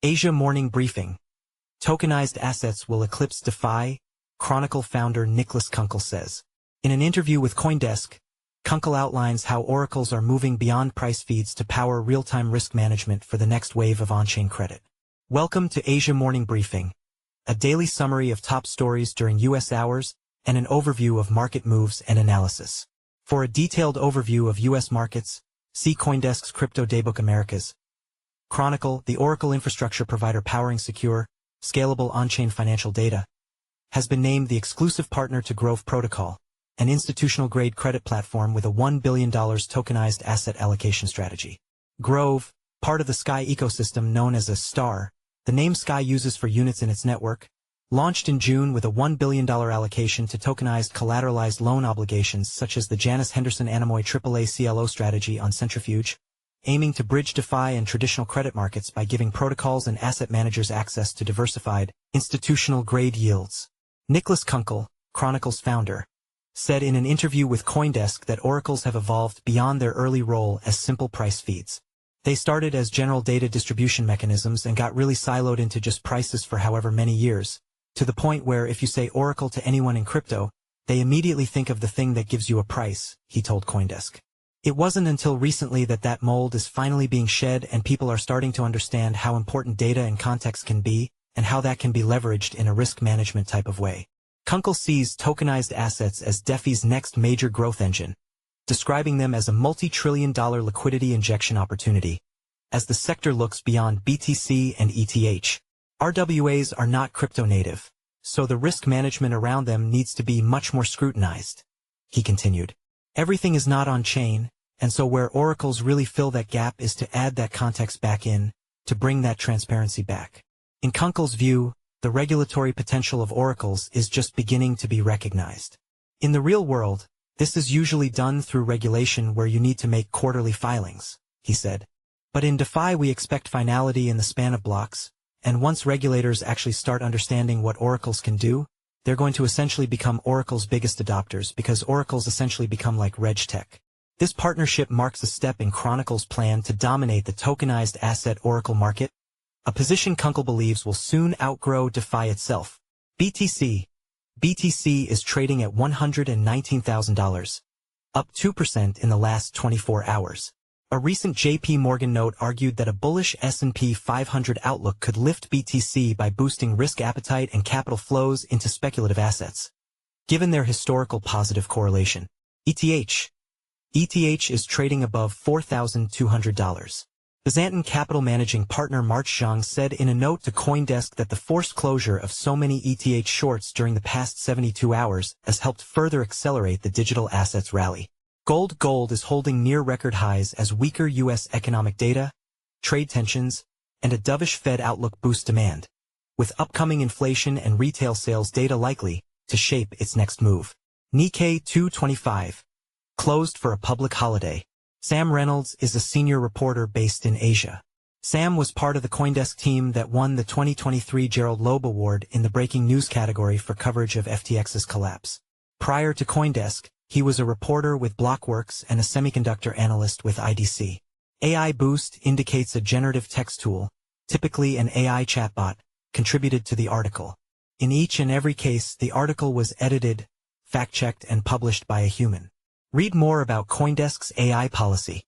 Asia Morning Briefing. Tokenized assets will eclipse DeFi, Chronicle founder Niklas Kunkel says. In an interview with CoinDesk, Kunkel outlines how oracles are moving beyond price feeds to power real-time risk management for the next wave of on-chain credit. Welcome to Asia Morning Briefing, a daily summary of top stories during U.S. hours and an overview of market moves and analysis. For a detailed overview of U.S. markets, see CoinDesk's Crypto Daybook Americas.Chronicle, the Oracle infrastructure provider powering secure, scalable on-chain financial data, has been named the exclusive partner to Grove Protocol, an institutional-grade credit platform with a $1 billion tokenized asset allocation strategy. Grove, part of the Sky ecosystem known as a STAR, the name Sky uses for units in its network, launched in June with a $1 billion allocation to tokenized collateralized loan obligations such as the Janus Henderson Anemoy AAA CLO strategy on Centrifuge, aiming to bridge DeFi and traditional credit markets by giving protocols and asset managers access to diversified, institutional-grade yields. Niklas Kunkel, Chronicle's founder, said in an interview with CoinDesk that oracles have evolved beyond their early role as simple price feeds. They started as general data distribution mechanisms and got really siloed into just prices for however many years, to the point where if you say oracle to anyone in crypto, they immediately think of the thing that gives you a price, he told CoinDesk. It wasn't until recently that mold is finally being shed and people are starting to understand how important data and context can be, and how that can be leveraged in a risk management type of way. Kunkel sees tokenized assets as DeFi's next major growth engine, describing them as a multi-trillion-dollar liquidity injection opportunity. As the sector looks beyond BTC and ETH, RWAs are not crypto-native, so the risk management around them needs to be much more scrutinized. He continued. Everything is not on-chain, and so where oracles really fill that gap is to add that context back in, to bring that transparency back. In Kunkel's view, the regulatory potential of oracles is just beginning to be recognized. In the real world, this is usually done through regulation where you need to make quarterly filings, he said. But in DeFi we expect finality in the span of blocks, and once regulators actually start understanding what oracles can do, they're going to essentially become oracle's biggest adopters because oracles essentially become like RegTech. This partnership marks a step in Chronicle's plan to dominate the tokenized asset oracle market, a position Kunkel believes will soon outgrow DeFi itself. BTC is trading at $119,000, up 2% in the last 24 hours. A recent JP Morgan note argued that a bullish S&P 500 outlook could lift BTC by boosting risk appetite and capital flows into speculative assets. Given their historical positive correlation, ETH is trading above $4,200. Byzantine capital managing partner March Zhang said in a note to CoinDesk that the forced closure of so many ETH shorts during the past 72 hours has helped further accelerate the digital assets rally. Gold is holding near record highs as weaker U.S. economic data, trade tensions, and a dovish Fed outlook boost demand, with upcoming inflation and retail sales data likely to shape its next move. Nikkei 225 closed for a public holiday. Sam Reynolds is a senior reporter based in Asia. Sam was part of the CoinDesk team that won the 2023 Gerald Loeb Award in the breaking news category for coverage of FTX's collapse. Prior to CoinDesk, he was a reporter with Blockworks and a semiconductor analyst with IDC. AI Boost indicates a generative text tool, typically an AI chatbot, contributed to the article. In each and every case, the article was edited, fact-checked, and published by a human. Read more about CoinDesk's AI policy.